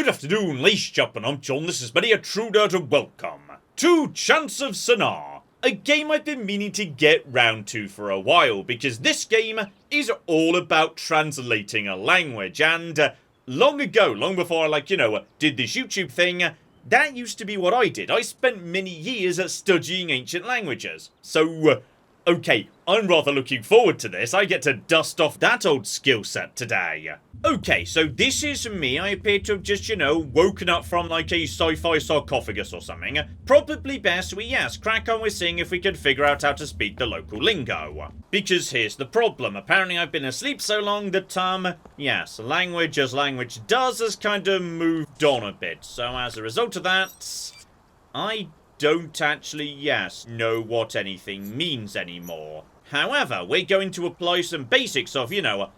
Good afternoon, ladies and gentlemen, I'm John, this is many a true nerd and welcome to Chants of Sennaar, a game I've been meaning to get round to for a while, because this game is all about translating a language, and long ago, long before I, did this YouTube thing, that used to be what I did. I spent many years studying ancient languages, so okay, I'm rather looking forward to this. I get to dust off that old skill set today. Okay, so this is me. I appear to have just, woken up from like a sci-fi sarcophagus or something. Probably best we, crack on with seeing if we can figure out how to speak the local lingo. Because here's the problem. Apparently I've been asleep so long that, language as language does has kind of moved on a bit. So as a result of that, I don't actually, know what anything means anymore. However, we're going to apply some basics of,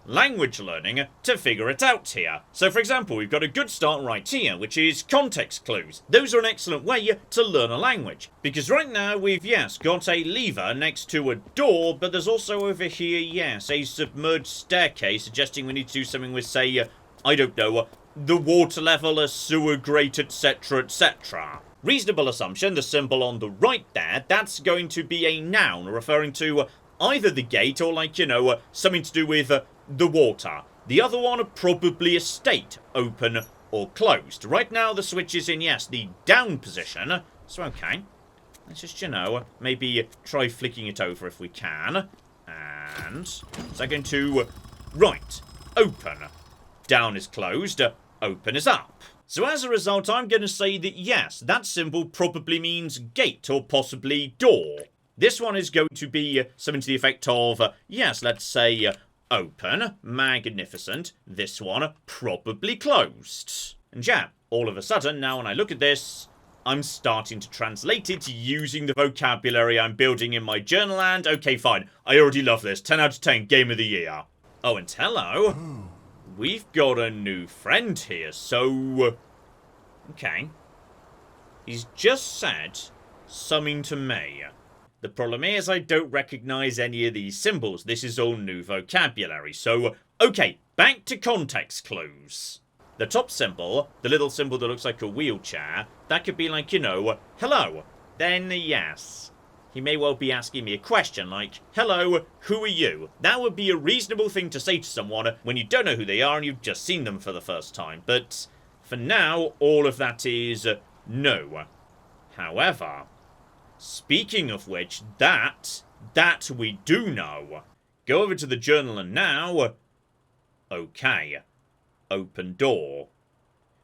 language learning to figure it out here. So, for example, we've got a good start right here, which is context clues. Those are an excellent way to learn a language. Because right now we've, got a lever next to a door, but there's also over here, a submerged staircase suggesting we need to do something with, say, I don't know, the water level, a sewer grate, etc., etc. Reasonable assumption, the symbol on the right there, that's going to be a noun referring to either the gate or, something to do with the water. The other one, probably a state, open or closed. Right now, the switch is in, the down position. So, okay. Let's just, maybe try flicking it over if we can. And second to right, open. Down is closed, open is up. So as a result, I'm going to say that, that symbol probably means gate or possibly door. This one is going to be something to the effect of, let's say, open, magnificent. This one, probably closed. And all of a sudden, now when I look at this, I'm starting to translate it using the vocabulary I'm building in my journal, and okay, fine. I already love this. 10 out of 10, game of the year. Oh, and hello. We've got a new friend here, so okay. He's just said something to me. The problem is I don't recognise any of these symbols. This is all new vocabulary. So, okay, back to context clues. The top symbol, the little symbol that looks like a wheelchair, that could be like, hello. Then, yes. He may well be asking me a question like, hello, who are you? That would be a reasonable thing to say to someone when you don't know who they are and you've just seen them for the first time. But for now, all of that is no. However, speaking of which, that we do know. Go over to the journal and now, okay, open door.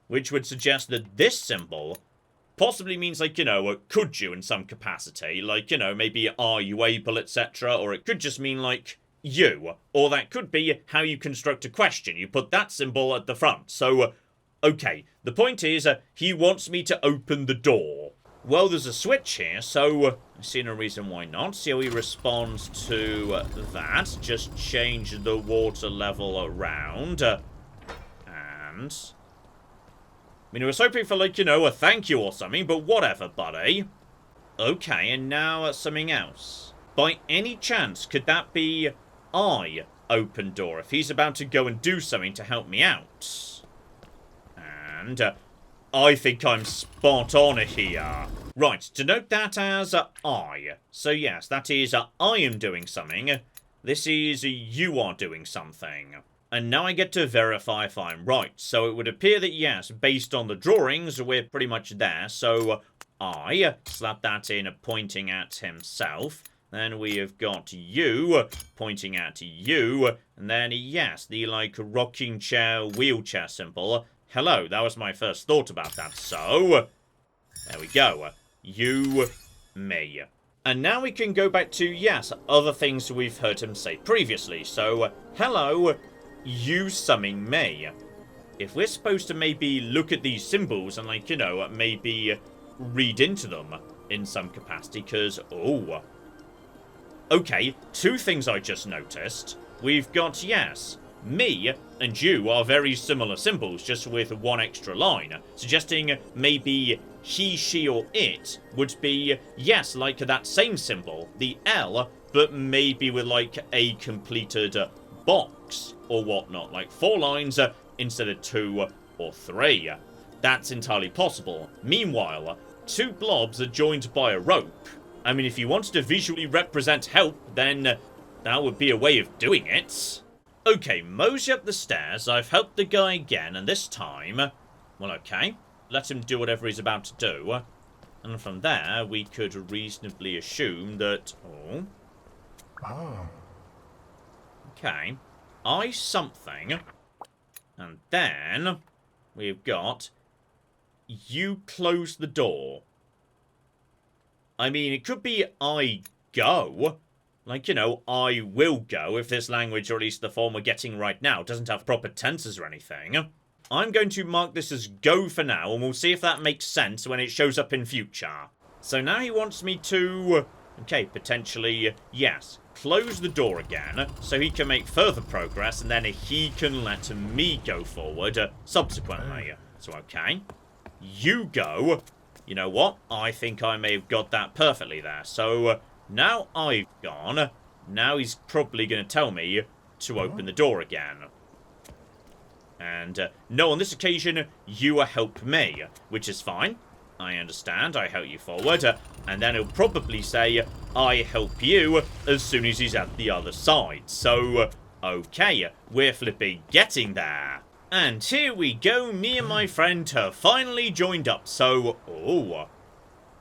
Which would suggest that this symbol possibly means, could you in some capacity? Maybe are you able, etc. Or it could just mean, you. Or that could be how you construct a question. You put that symbol at the front. So, okay. The point is, he wants me to open the door. Well, there's a switch here, so I see no reason why not. See how he responds to that. Just change the water level around. And I was hoping for, a thank you or something, but whatever, buddy. Okay, and now something else. By any chance, could that be I open door if he's about to go and do something to help me out? And I think I'm spot on here. Right, denote that as I. So yes, that is I am doing something. This is you are doing something. And now I get to verify if I'm right. So it would appear that, yes, based on the drawings, we're pretty much there. So I slap that in, pointing at himself. Then we have got you, pointing at you. And then, yes, the, rocking chair, wheelchair symbol. Hello, that was my first thought about that. So, there we go. You, me. And now we can go back to, other things we've heard him say previously. So, hello, you summing me. If we're supposed to maybe look at these symbols and, maybe read into them in some capacity, because, okay, two things I just noticed. We've got, me and you are very similar symbols, just with one extra line, suggesting maybe he, she, or it would be, that same symbol, the L, but maybe with, a completed box or whatnot, 4 lines instead of 2 or 3. That's entirely possible. Meanwhile, two blobs are joined by a rope. I mean, if you wanted to visually represent help, then that would be a way of doing it. Okay, mosey up the stairs. I've helped the guy again, and this time... Well, okay. Let him do whatever he's about to do. And from there, we could reasonably assume that... Oh. Okay. I something. And then we've got... You close the door. I mean, it could be I go. Like, you know, I will go if this language, or at least the form we're getting right now, doesn't have proper tenses or anything. I'm going to mark this as go for now, and we'll see if that makes sense when it shows up in future. So now he wants me to... Okay, potentially, yes. Close the door again, so he can make further progress, and then he can let me go forward subsequently. So, okay. You go. You know what? I think I may have got that perfectly there. So, now I've gone. Now he's probably going to tell me to open the door again. And, no, on this occasion, you help me, which is fine. I understand, I help you forward. And then he'll probably say, I help you, as soon as he's at the other side. So, okay, we're flipping getting there. And here we go, me and my friend have finally joined up, so... Oh,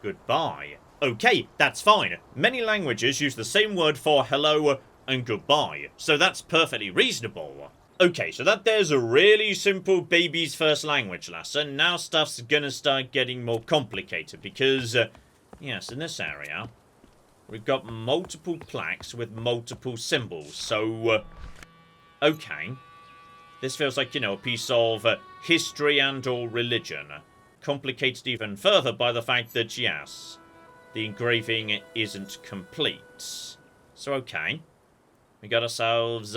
goodbye. Okay, that's fine. Many languages use the same word for hello and goodbye, so that's perfectly reasonable. Okay, so there's a really simple baby's first language lesson. Now stuff's gonna start getting more complicated, because, yes, in this area, we've got multiple plaques with multiple symbols, so, okay. This feels like, you know, a piece of history and or religion. Complicated even further by the fact that, yes, the engraving isn't complete. So, okay. We got ourselves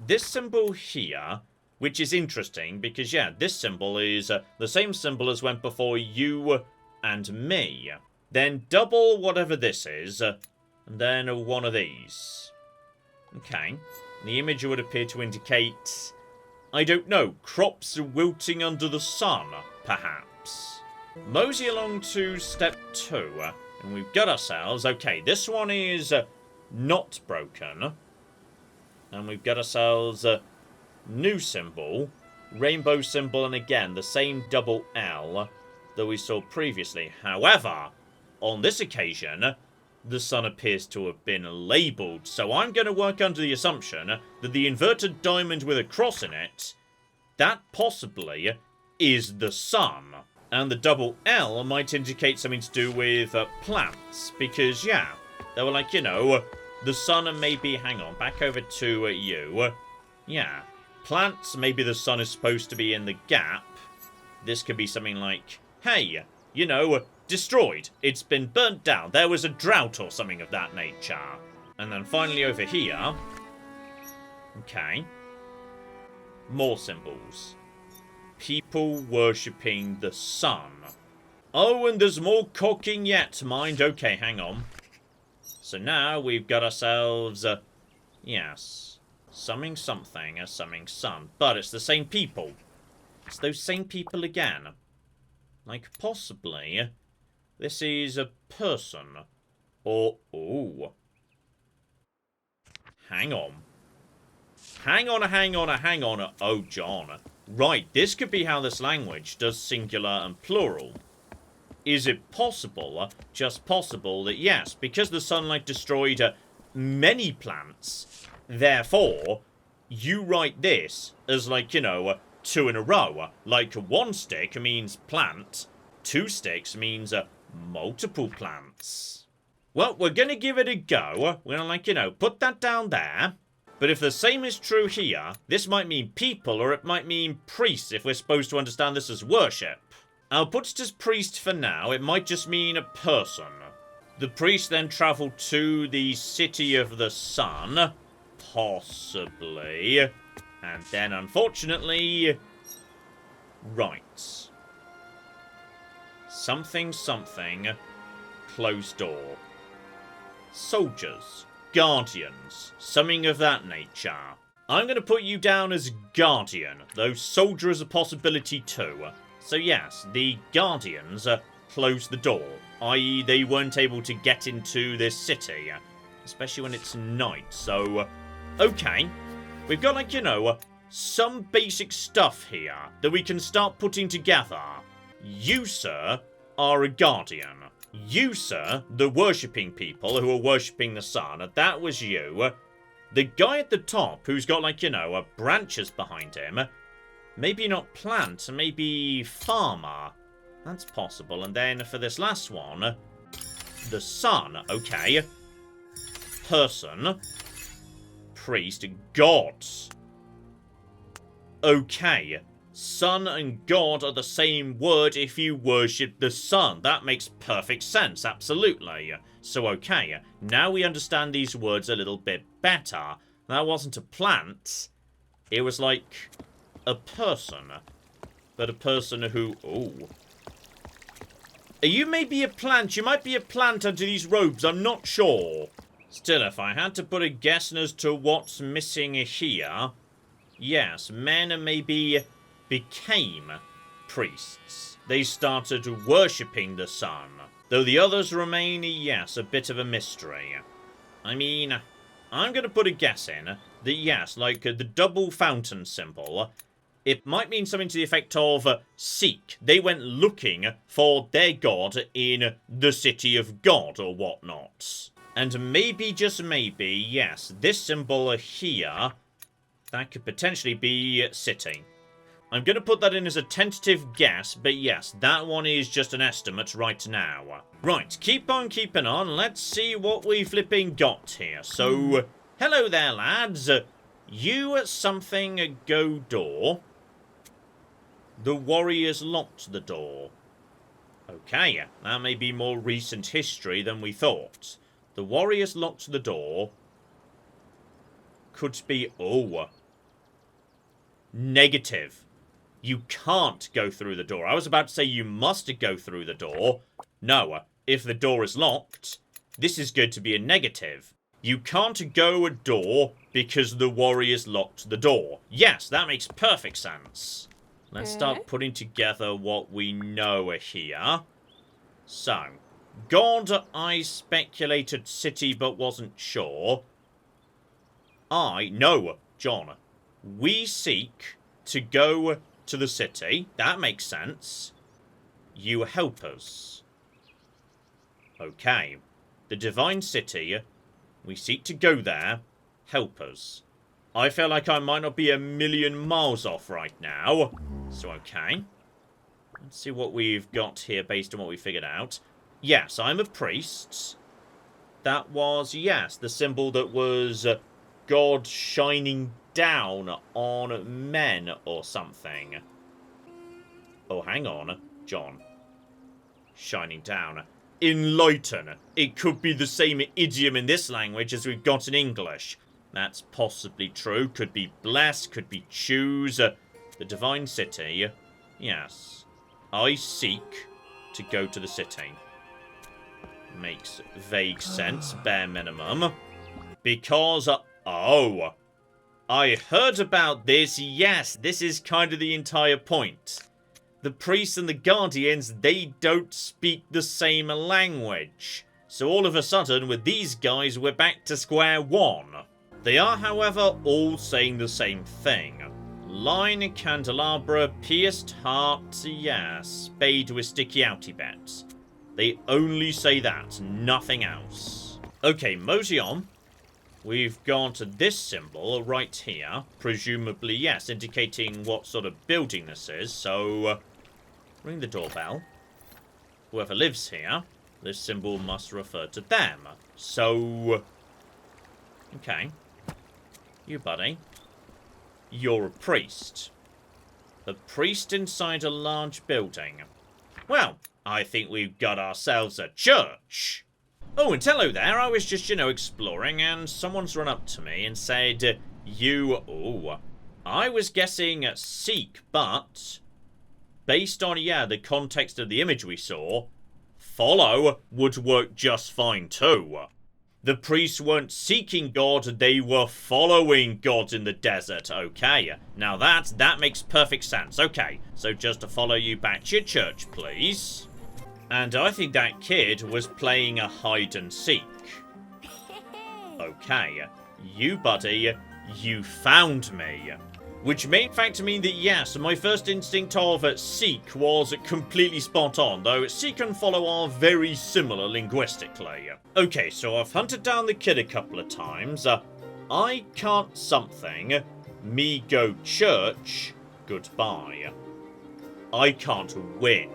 this symbol here, which is interesting because, yeah, this symbol is the same symbol as went before you and me. Then double whatever this is, and then one of these. Okay. The image would appear to indicate... I don't know, crops are wilting under the sun, perhaps. Mosey along to step 2, and we've got ourselves... Okay, this one is not broken. And we've got ourselves a new symbol, rainbow symbol, and again, the same double L that we saw previously. However, on this occasion, the sun appears to have been labelled, so I'm going to work under the assumption that the inverted diamond with a cross in it, that possibly is the sun. And the double L might indicate something to do with plants, because, yeah, they were like, you know, the sun and maybe, hang on, back over to you. Yeah, plants, maybe the sun is supposed to be in the gap. This could be something like, hey, you know, destroyed. It's been burnt down. There was a drought or something of that nature. And then finally over here. Okay. More symbols. People worshipping the sun. Oh, and there's more cooking yet, mind. Okay, hang on. So now we've got ourselves, yes, summing something, a summing sun. But it's the same people. It's those same people again. Like, possibly... This is a person. Or, ooh. Hang on. Hang on. Oh, John. Right, this could be how this language does singular and plural. Is it possible, just possible, that yes, because the sunlight destroyed many plants, therefore, you write this as like, you know, 2 in a row. Like, 1 stick means plant, 2 sticks means multiple plants. Well, we're going to give it a go. We're going to, like, you know, put that down there. But if the same is true here, this might mean people, or it might mean priests if we're supposed to understand this as worship. I'll put it as priest for now. It might just mean a person. The priest then travelled to the city of the sun. Possibly. And then, unfortunately... Right. Something. Closed door. Soldiers. Guardians. Something of that nature. I'm going to put you down as guardian, though soldier is a possibility too. So yes, the Guardians closed the door, i.e. they weren't able to get into this city, especially when it's night. So, okay, we've got, like, you know, some basic stuff here that we can start putting together. You, sir, are a Guardian. You, sir, the worshipping people who are worshipping the sun, that was you. The guy at the top who's got, like, you know, branches behind him, maybe not plant, maybe farmer. That's possible. And then for this last one, the sun, okay. Person, priest, gods. Okay, sun and god are the same word if you worship the sun. That makes perfect sense, absolutely. So, okay, now we understand these words a little bit better. That wasn't a plant. It was like a person. But a person who... Ooh. Are you maybe a plant? You might be a plant under these robes, I'm not sure. Still, if I had to put a guess as to what's missing here... Yes, men maybe became priests. They started worshipping the sun. Though the others remain, yes, a bit of a mystery. I mean, I'm going to put a guess in that, yes, like the double fountain symbol, it might mean something to the effect of seek. They went looking for their god in the city of God or whatnot. And maybe, just maybe, yes, this symbol here... That could potentially be city. I'm going to put that in as a tentative guess, but yes, that one is just an estimate right now. Right, keep on keeping on. Let's see what we flipping got here. So, hello there, lads. You something go door. The warriors locked the door. Okay, that may be more recent history than we thought. The warriors locked the door. Could be... Oh... Negative. You can't go through the door. I was about to say you must go through the door. No, if the door is locked, this is going to be a negative. You can't go a door because the warriors locked the door. Yes, that makes perfect sense. Let's start putting together what we know here. So, God, I speculated city but wasn't sure. No, John. We seek to go to the city. That makes sense. You help us. Okay. The divine city. We seek to go there. Help us. I feel like I might not be a million miles off right now. So, okay. Let's see what we've got here based on what we figured out. Yes, I'm a priest. That was, yes, the symbol that was God shining down on men or something. Oh, hang on, John. Shining down. Enlighten. It could be the same idiom in this language as we've got in English. That's possibly true. Could be bless, could be choose. The divine city. Yes. I seek to go to the city. Makes vague sense, bare minimum. Because, oh... I heard about this, yes, this is kind of the entire point. The priests and the guardians, they don't speak the same language. So all of a sudden, with these guys, we're back to square one. They are, however, all saying the same thing. Line, candelabra, pierced heart, yes, spade with sticky outy bits. They only say that, nothing else. Okay, mosey on. We've got this symbol right here. Presumably, yes, indicating what sort of building this is. So, ring the doorbell. Whoever lives here, this symbol must refer to them. So, okay. You, buddy. You're a priest. A priest inside a large building. Well, I think we've got ourselves a church. Oh, and hello there. I was just, exploring, and someone's run up to me and said, I was guessing seek, but based on, the context of the image we saw, follow would work just fine too. The priests weren't seeking God, they were following God in the desert. Okay, now that makes perfect sense. Okay, so just to follow you back to your church, please. And I think that kid was playing a hide and seek. Okay, you buddy, you found me. Which may in fact mean that yes, my first instinct of seek was completely spot on, though seek and follow are very similar linguistically. Okay, so I've hunted down the kid a couple of times. I can't something, me go church, goodbye. I can't win,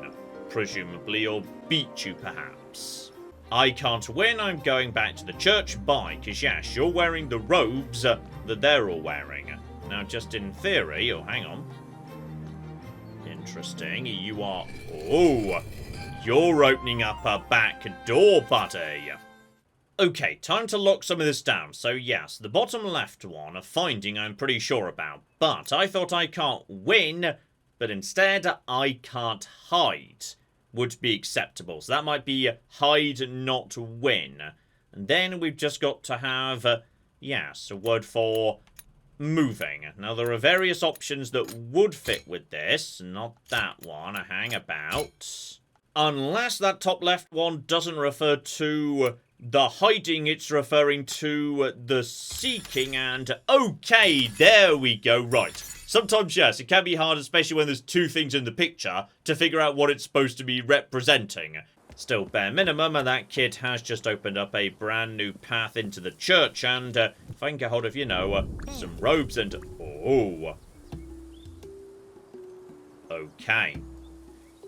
presumably, or beat you perhaps. I can't win, I'm going back to the church, bye, because yes, you're wearing the robes that they're all wearing. Now, just in theory, oh, hang on. Interesting, you are... Oh, you're opening up a back door, buddy. Okay, time to lock some of this down. So, yes, the bottom left one, a finding I'm pretty sure about. But I thought I can't win, but instead I can't hide. Would be acceptable. So that might be hide, not win. And then we've just got to have, yes, a word for... moving. Now, there are various options that would fit with this. Not that one. Hang about. Unless that top left one doesn't refer to the hiding, it's referring to the seeking and... Okay, there we go. Right. Sometimes, yes, it can be hard, especially when there's two things in the picture, to figure out what it's supposed to be representing. Still bare minimum, and that kid has just opened up a brand new path into the church, and if I can get hold of, you know, some robes and... Oh. Okay.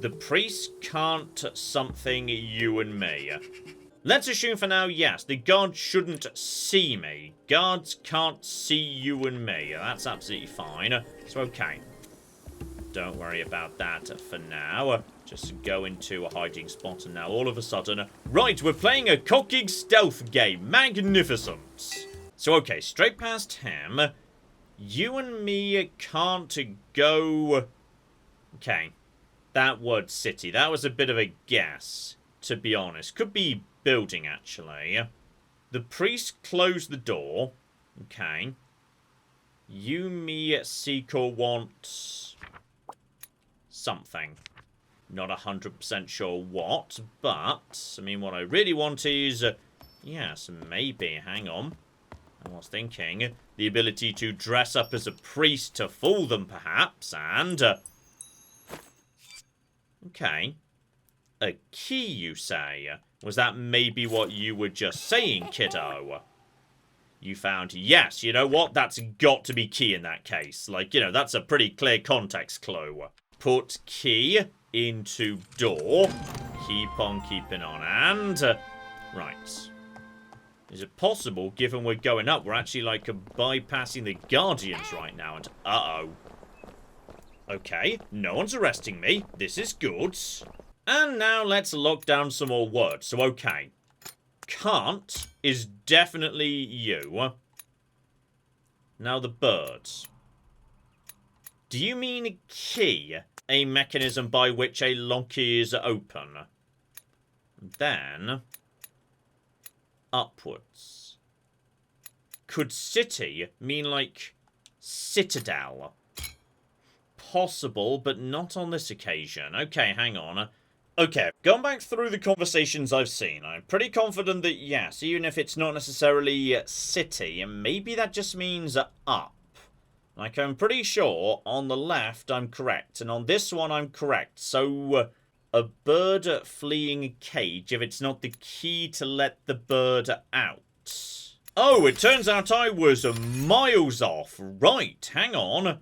The priest can't something you and me. Let's assume for now, yes, the guards shouldn't see me. Guards can't see you and me. That's absolutely fine. So, okay. Don't worry about that for now. Just go into a hiding spot, and now all of a sudden... Right, we're playing a cocking stealth game. Magnificent. So, okay, straight past him. You and me can't go... Okay. That word city. That was a bit of a guess, to be honest. Could be building, actually. The priest closed the door. Okay. You, me, seek or want... something. Not 100% sure what, but, I mean, what I really want is, yes, maybe, hang on. I was thinking, the ability to dress up as a priest to fool them, perhaps, and... okay. A key, you say? Was that maybe what you were just saying, kiddo? You found, yes, you know what? That's got to be key in that case. Like, you know, that's a pretty clear context clue. Put key into door. Keep on keeping on. And, right. Is it possible, given we're going up, we're actually, like, bypassing the Guardians right now? And, uh-oh. Okay, no one's arresting me. This is good. And now let's lock down some more words. So, okay. Can't is definitely you. Now the birds. Do you mean key? A mechanism by which a lock is open. Then... upwards. Could city mean like citadel? Possible, but not on this occasion. Okay, hang on. Okay, going back through the conversations I've seen, I'm pretty confident that yes, even if it's not necessarily city, maybe that just means up. Like, I'm pretty sure on the left I'm correct, and on this one I'm correct. So, a bird fleeing a cage if it's not the key to let the bird out. Oh, it turns out I was miles off. Right, hang on.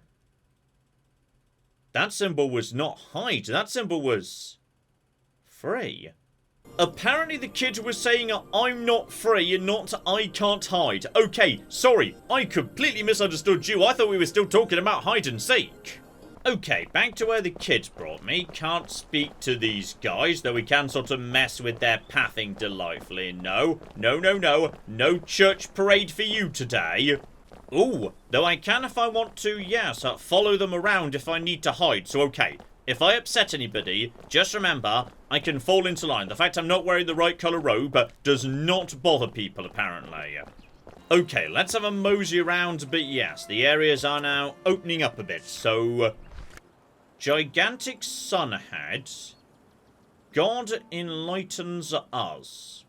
That symbol was not hide. That symbol was free. Apparently the kid was saying I'm not free and not I can't hide. Okay, sorry, I completely misunderstood you. I thought we were still talking about hide and seek. Okay, back to where the kids brought me. Can't speak to these guys, though we can sort of mess with their pathing delightfully. No, no, no, no. No church parade for you today. Ooh, though I can if I want to, yes, follow them around if I need to hide. So, okay, If I upset anybody, just remember, I can fall into line. The fact I'm not wearing the right colour robe does not bother people, apparently. Okay, let's have a mosey around, but yes, the areas are now opening up a bit. So, gigantic sun head. God enlightens us.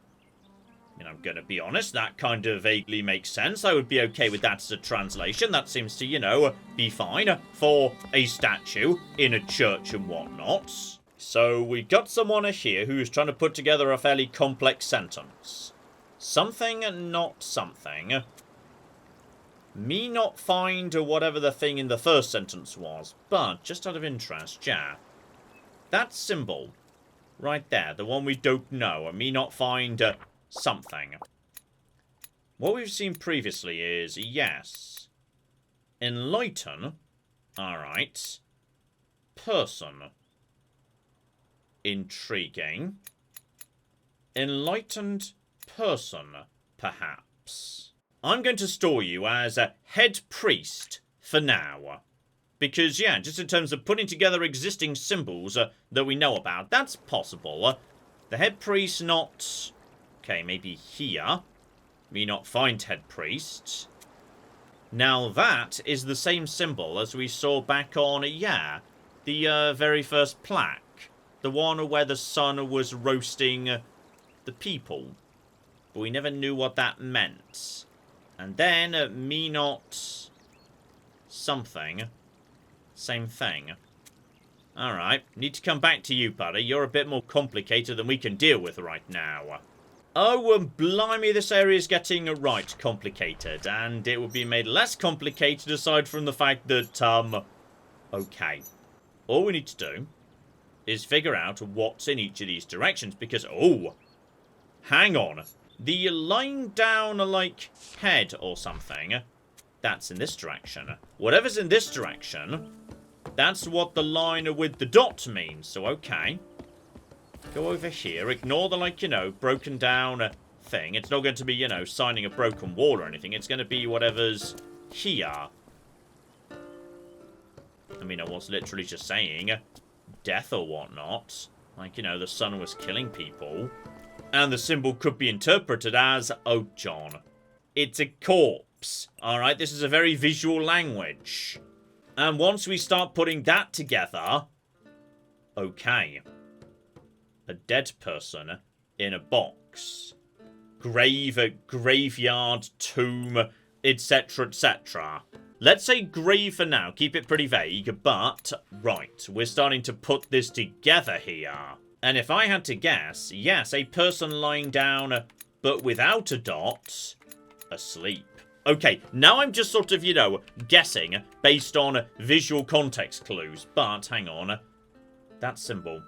I mean, I'm going to be honest, that kind of vaguely makes sense. I would be okay with that as a translation. That seems to, you know, be fine for a statue in a church and whatnot. So, we've got someone here who's trying to put together a fairly complex sentence. Something, not something. Me not find whatever the thing in the first sentence was. But, just out of interest, yeah. That symbol, right there, the one we don't know. Me not find something. What we've seen previously is, yes. Enlighten. Alright. Person. Intriguing. Enlightened person, perhaps. I'm going to store you as a head priest for now. Because, yeah, just in terms of putting together existing symbols that we know about, that's possible. The head priest not... Okay, maybe here. Me not find head priest. Now that is the same symbol as we saw back on, yeah, the very first plaque. The one where the sun was roasting the people. But we never knew what that meant. And then, me not... something. Same thing. Alright, need to come back to you, buddy. You're a bit more complicated than we can deal with right now. Oh, and blimey, this area is getting right complicated. And it would be made less complicated aside from the fact that, okay. All we need to do is figure out what's in each of these directions. Because, oh, hang on. The line down, like, head or something, that's in this direction. Whatever's in this direction, that's what the line with the dot means. So, okay. Go over here. Ignore the, like, you know, broken down thing. It's not going to be, you know, signing a broken wall or anything. It's going to be whatever's here. I mean, I was literally just saying death or whatnot. Like, you know, the sun was killing people. And the symbol could be interpreted as, oh, John, it's a corpse. Alright, this is a very visual language. And once we start putting that together, okay. A dead person in a box. Grave, graveyard, tomb, etc., etc. Let's say grave for now, keep it pretty vague, but, right, we're starting to put this together here. And if I had to guess, yes, a person lying down, but without a dot, asleep. Okay, now I'm just sort of, you know, guessing based on visual context clues. But, hang on, that symbol.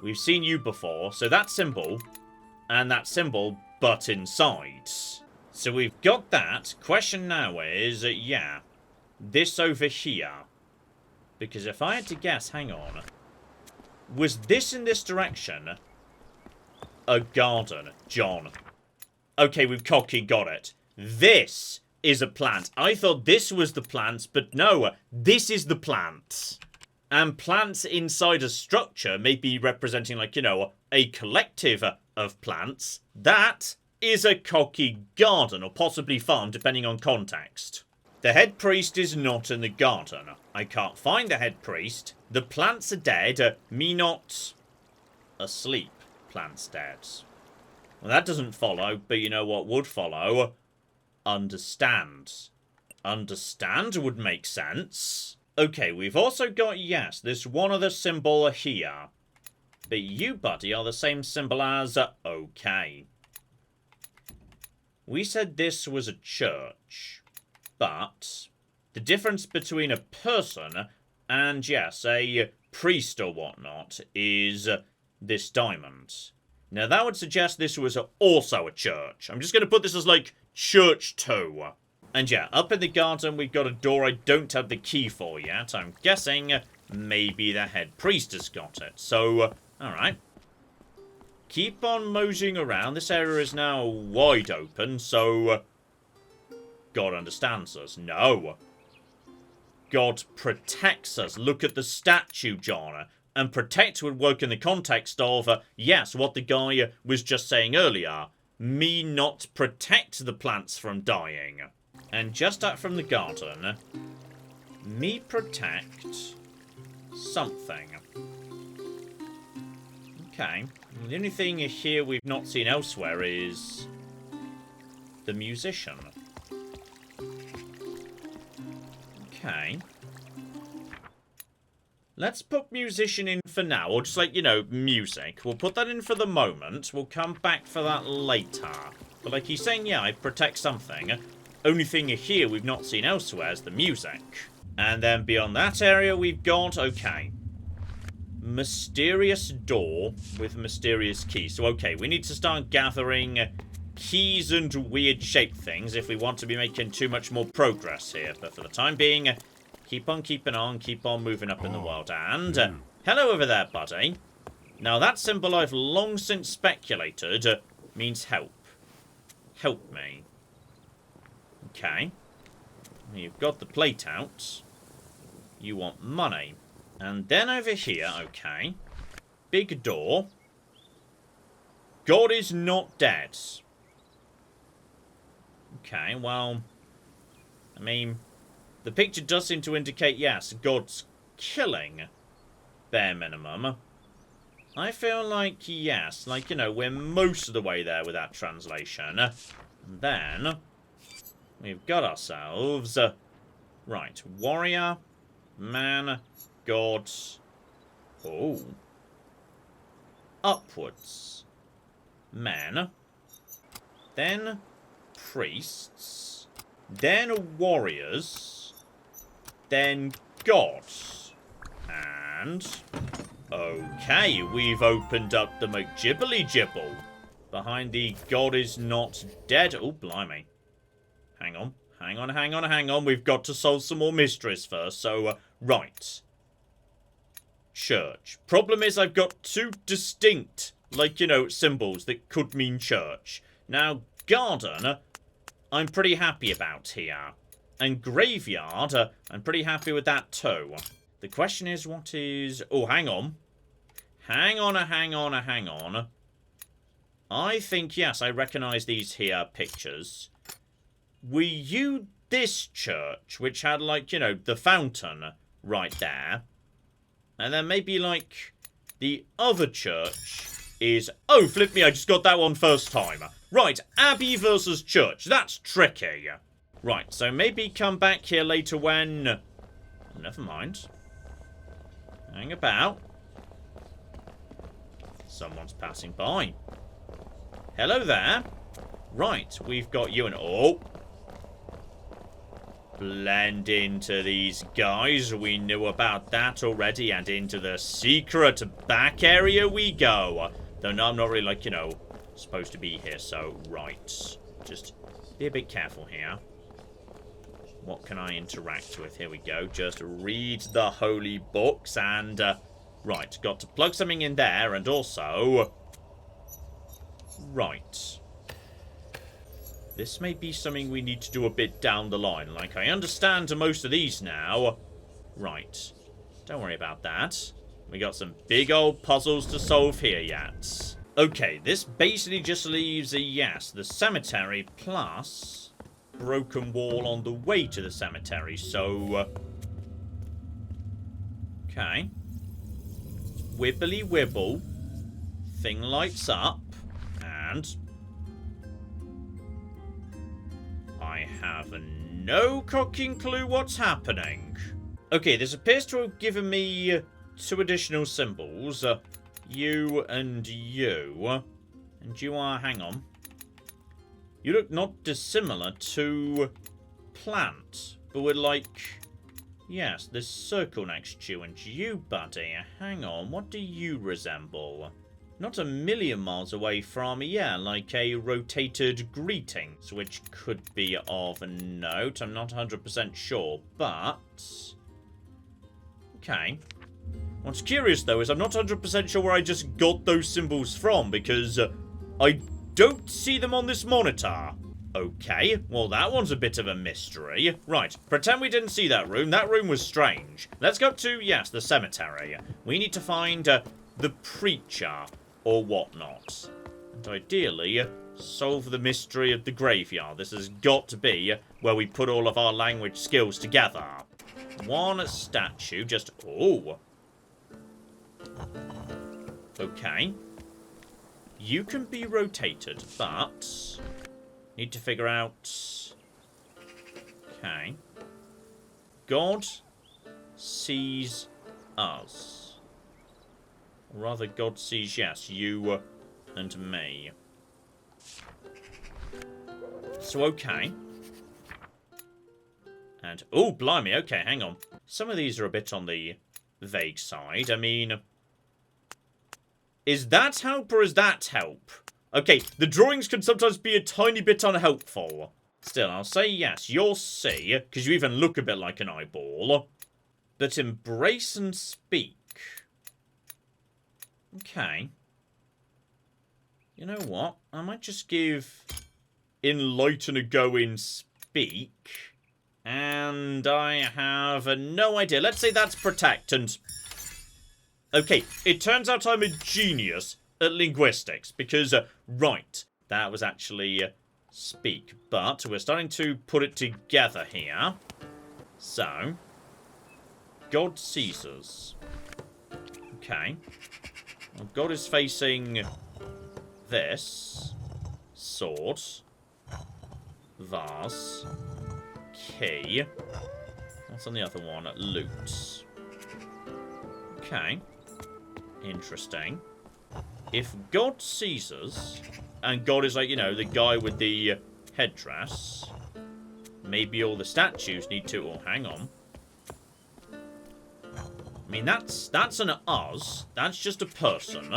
We've seen you before, so that symbol, and that symbol, but inside. So we've got that. Question now is, yeah, this over here. Because if I had to guess, hang on. Was this in this direction? A garden, John. Okay, we've cocky got it. This is a plant. I thought this was the plant, but no, this is the plant. And plants inside a structure may be representing, like, you know, a collective of plants. That is a cocky garden, or possibly farm, depending on context. The head priest is not in the garden. I can't find the head priest. The plants are dead. Me not asleep. Plants dead. Well, that doesn't follow, but you know what would follow? Understand. Understand would make sense. Okay, we've also got, yes, this one other symbol here. But you, buddy, are the same symbol as, okay. We said this was a church. But the difference between a person and, yes, a priest or whatnot is this diamond. Now, that would suggest this was also a church. I'm just going to put this as, like, church 2. And, yeah, up in the garden, we've got a door I don't have the key for yet. I'm guessing maybe the head priest has got it. So, alright. Keep on moseying around. This area is now wide open, so God understands us. No. God protects us. Look at the statue, John. And protect would work in the context of, yes, what the guy was just saying earlier. Me not protect the plants from dying. And just out from the garden, me protect something. Okay. The only thing here we've not seen elsewhere is the musician. Okay. Let's put musician in for now, or just like, you know, music. We'll put that in for the moment. We'll come back for that later. But like he's saying, yeah, I protect something. Only thing here we've not seen elsewhere is the music. And then beyond that area we've got, okay, mysterious door with mysterious keys. So okay, we need to start gathering keys and weird shaped things if we want to be making too much more progress here. But for the time being, keep on keeping on, keep on moving up in the world. And, hello over there, buddy. Now, that symbol I've long since speculated means help. Help me. Okay. You've got the plate out. You want money. And then over here, okay. Big door. God is not dead. Okay, well, I mean, the picture does seem to indicate, yes, God's killing, bare minimum. I feel like, yes, like, you know, we're most of the way there with that translation. And then, we've got ourselves, right, warrior, man, God, oh, upwards, men, then priests, then warriors, then gods, and okay, we've opened up the McGibbly-Gibble. Behind the God is not dead. Oh, blimey. Hang on, hang on, hang on, hang on. We've got to solve some more mysteries first. So, right. Church. Problem is I've got two distinct, like, you know, symbols that could mean church. Now, garden, I'm pretty happy about here. And graveyard, I'm pretty happy with that too. The question is, what is... Oh, hang on. Hang on, hang on, hang on. I think, yes, I recognise these here pictures. Were you this church, which had, like, you know, the fountain right there? And then maybe, like, the other church is... Oh, flip me, I just got that one first time. Right, Abbey versus church. That's tricky. Right, so maybe come back here later when... Never mind. Hang about. Someone's passing by. Hello there. Right, we've got you and... Oh. Blend into these guys. We knew about that already. And into the secret back area we go. Though no, I'm not really, like, you know, supposed to be here. So, right. Just be a bit careful here. What can I interact with? Here we go. Just read the holy books and... right, got to plug something in there and also... Right. This may be something we need to do a bit down the line. Like, I understand most of these now. Right. Don't worry about that. We got some big old puzzles to solve here yet. Okay, this basically just leaves a yes, the cemetery plus... broken wall on the way to the cemetery, so... okay. Wibbly wibble. Thing lights up. And... I have no cocking clue what's happening. Okay, this appears to have given me two additional symbols. You and you. And you are... hang on. You look not dissimilar to plant, but with like, yes, this circle next to you. And you, buddy, hang on, what do you resemble? Not a million miles away from, yeah, like a rotated greetings, which could be of note. I'm not 100% sure, but... okay. What's curious, though, is I'm not 100% sure where I just got those symbols from, because I don't see them on this monitor. Okay, well that one's a bit of a mystery. Right, pretend we didn't see that room. That room was strange. Let's go to, yes, the cemetery. We need to find the preacher or whatnot. And ideally, solve the mystery of the graveyard. This has got to be where we put all of our language skills together. One statue, just... Oh. Okay. You can be rotated, but... Need to figure out... Okay. God sees us. Or rather, God sees, yes, you and me. So, okay. And, oh, blimey, okay, hang on. Some of these are a bit on the vague side. I mean... Is that help or is that help? Okay, the drawings can sometimes be a tiny bit unhelpful. Still, I'll say yes, you'll see, because you even look a bit like an eyeball. But embrace and speak. Okay. You know what? I might just give enlighten a go in speak. And I have no idea. Let's say that's protect and... Okay, it turns out I'm a genius at linguistics, because, right, that was actually speak, but we're starting to put it together here. So, God sees us. Okay. Well, God is facing this. Sword. Vase. Key. What's on the other one? Loot. Okay. Interesting. If God sees us, and God is like, you know, the guy with the headdress, maybe all the statues need to... Oh, hang on. I mean, that's an us. That's just a person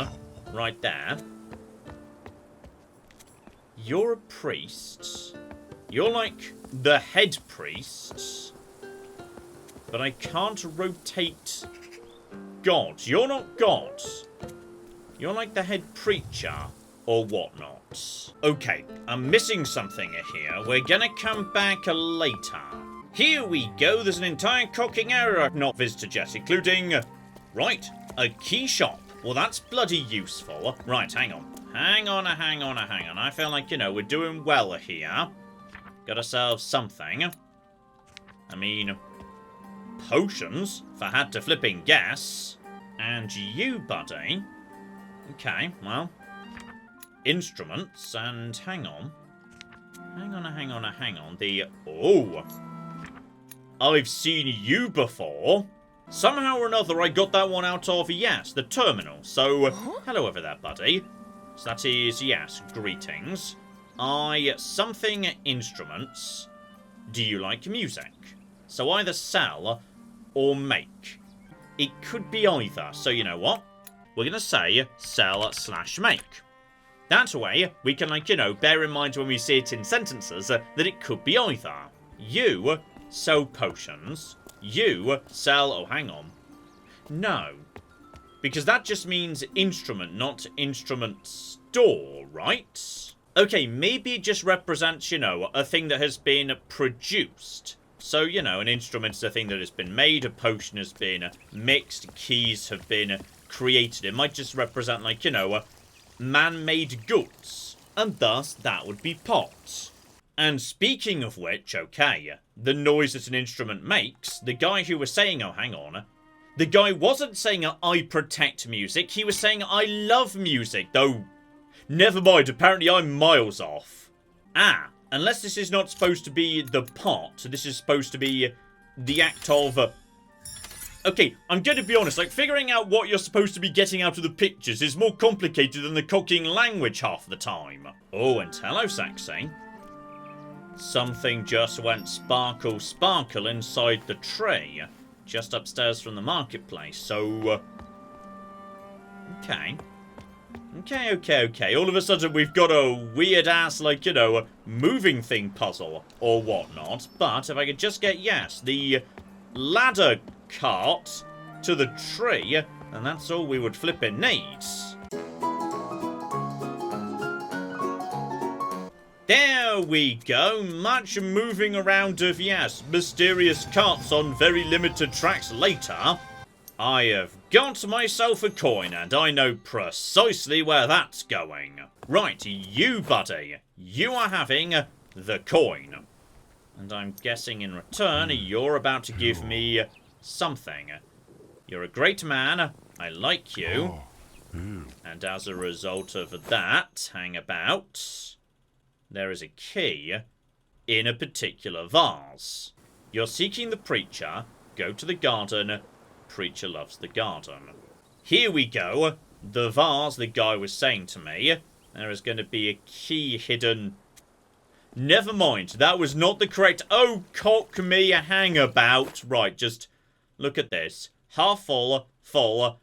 right there. You're a priest. You're like the head priest. But I can't rotate God. You're not God. You're like the head preacher or whatnot. Okay, I'm missing something here. We're gonna come back later. Here we go. There's an entire cocking area I've not visited yet, including... Right, a key shop. Well, that's bloody useful. Right, hang on. Hang on. I feel like, you know, we're doing well here. Got ourselves something. I mean, potions, if I had to flipping guess. And you, buddy... Okay, well, instruments, and hang on. Hang on. Oh! I've seen you before. Somehow or another, I got that one out of, yes, the terminal. So, hello over there, buddy. So that is, yes, greetings. Something instruments. Do you like music? So either sell or make. It could be either, so you know what? We're going to say sell/make. That way, we can, like, you know, bear in mind when we see it in sentences that it could be either. You sell potions. You sell... Oh, hang on. No. Because that just means instrument, not instrument store, right? Okay, maybe it just represents, you know, a thing that has been produced. So, you know, an instrument is a thing that has been made, a potion has been mixed, keys have been... created. It might just represent, like, you know, man-made goods. And thus, that would be pot. And speaking of which, okay, the noise that an instrument makes, the guy who was saying, oh, hang on, the guy wasn't saying, I protect music, he was saying, I love music, though, never mind, apparently I'm miles off. Ah, unless this is not supposed to be the pot, this is supposed to be the act of... Okay, I'm going to be honest, like, figuring out what you're supposed to be getting out of the pictures is more complicated than the cocking language half the time. Oh, and hello, Saxy. Something just went sparkle, sparkle inside the tree. Just upstairs from the marketplace, so... Okay. Okay. All of a sudden, we've got a weird-ass, like, you know, moving thing puzzle or whatnot. But if I could just get, yes, the ladder... cart to the tree, and that's all we would flippin' need. There we go. Much moving around of, yes, mysterious carts on very limited tracks later. I have got myself a coin, and I know precisely where that's going. Right, you, buddy. You are having the coin. And I'm guessing in return, you're about to give me something. You're a great man. I like you. And as a result of that, hang about, there is a key in a particular vase. You're seeking the preacher. Go to the garden. Preacher loves the garden. Here we go. The vase the guy was saying to me. There is going to be a key hidden. Never mind. That was not the correct. Oh, cock me a hangabout. Right, just look at this. Half full, full.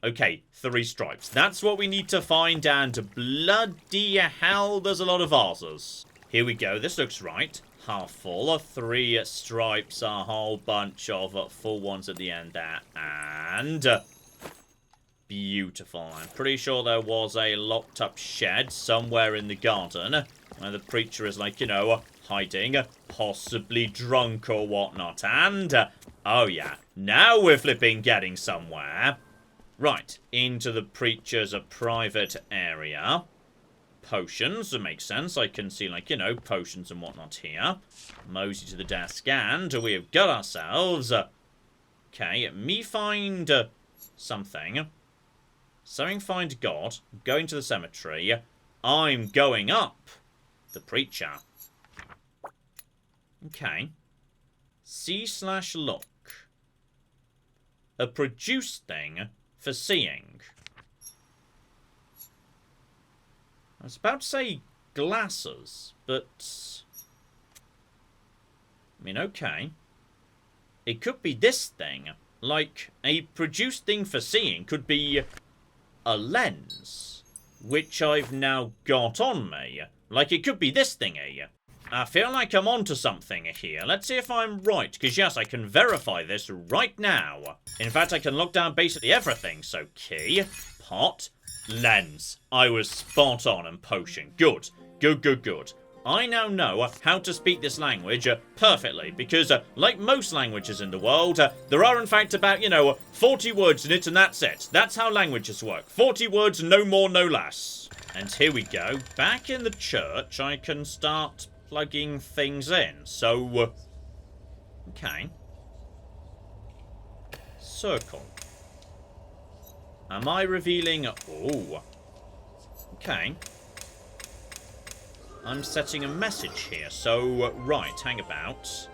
Okay, 3 stripes. That's what we need to find, and bloody hell, there's a lot of vases. Here we go. This looks right. Half full, 3 stripes, a whole bunch of full ones at the end there, and beautiful. I'm pretty sure there was a locked up shed somewhere in the garden where the preacher is, like, you know, hiding, possibly drunk or whatnot, and oh yeah, now we're flipping getting somewhere. Right, into the preacher's private area. Potions, that makes sense. I can see, like, you know, potions and whatnot here. Mosey to the desk, and we have got ourselves. Okay, me find something. Something find God. Going to the cemetery. I'm going up the preacher. Okay. See/look. A produce thing for seeing. I was about to say glasses, but I mean, okay. It could be this thing. Like, a produced thing for seeing could be a lens, which I've now got on me. Like, it could be this thingy. I feel like I'm onto something here. Let's see if I'm right, because yes, I can verify this right now. In fact, I can lock down basically everything. So, key, pot, lens. I was spot on, and potion. Good. Good, good, good. I now know how to speak this language perfectly, because like most languages in the world, there are in fact about, 40 words in it, and that's it. That's how languages work. 40 words, no more, no less. And here we go. Back in the church, I can start plugging things in. So, okay. Circle. Am I revealing... Oh. Okay. I'm setting a message here. So, right, hang about.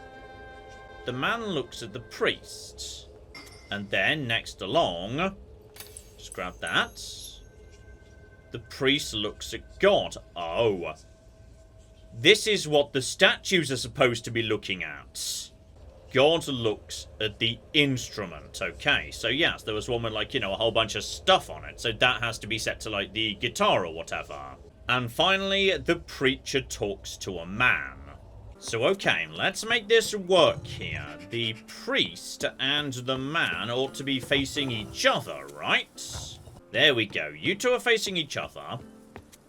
The man looks at the priest. And then, next along, just grab that. The priest looks at God. Oh. This is what the statues are supposed to be looking at. God looks at the instrument. Okay, so yes, there was one with, like, a whole bunch of stuff on it. So that has to be set to, like, the guitar or whatever. And finally, the preacher talks to a man. So, okay, let's make this work here. The priest and the man ought to be facing each other, right? There we go. You two are facing each other.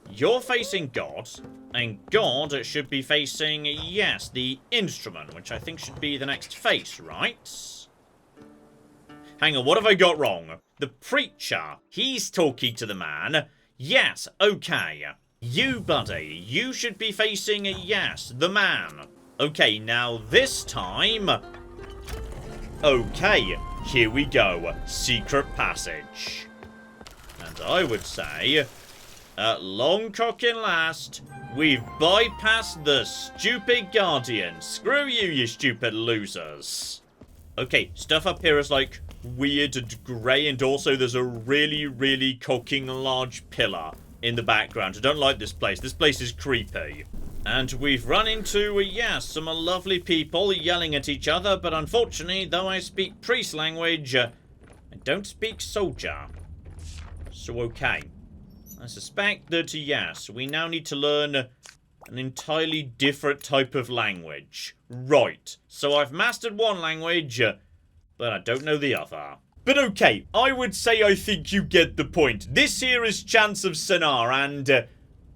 You're facing God. And God should be facing, yes, the instrument, which I think should be the next face, right? Hang on, what have I got wrong? The preacher, he's talking to the man. Yes, okay. You, buddy, you should be facing, yes, the man. Okay, now this time... Okay, here we go. Secret passage. And I would say, at long cock and last, we've bypassed the stupid guardian. Screw you, you stupid losers. Okay, stuff up here is like weird and grey, and also there's a really, really cocking large pillar in the background. I don't like this place. This place is creepy. And we've run into, yes, some lovely people yelling at each other, but unfortunately, though I speak priest language, I don't speak soldier. So, okay. I suspect that, yes, we now need to learn an entirely different type of language. Right. So I've mastered one language, but I don't know the other. But okay, I would say I think you get the point. This here is Chants of Sennaar, and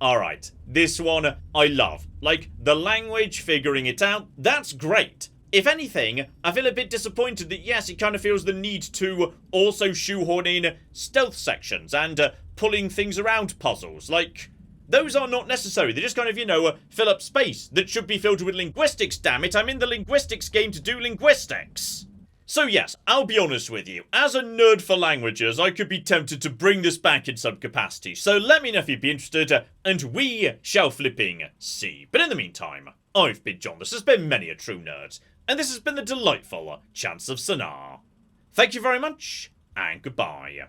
Alright, this one I love. Like, the language, figuring it out, that's great. If anything, I feel a bit disappointed that, yes, it kind of feels the need to also shoehorn in stealth sections and pulling things around puzzles. Like, those are not necessary. They just kind of, you know, fill up space that should be filled with linguistics, damn it. I'm in the linguistics game to do linguistics. So yes, I'll be honest with you. As a nerd for languages, I could be tempted to bring this back in some capacity. So let me know if you'd be interested, and we shall flipping see. But in the meantime, I've been John. This has been Many a True Nerd. And this has been the delightful Chants of Sennaar. Thank you very much, and goodbye.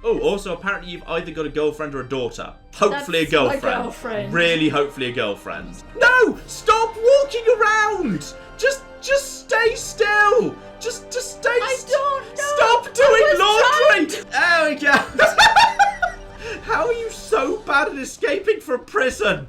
Oh, also, apparently you've either got a girlfriend or a daughter. Hopefully a girlfriend. My girlfriend. Really, hopefully a girlfriend. No! Stop walking around! Just stay still! Just stay still! I don't know! Stop doing laundry! There we go! How are you so bad at escaping from prison?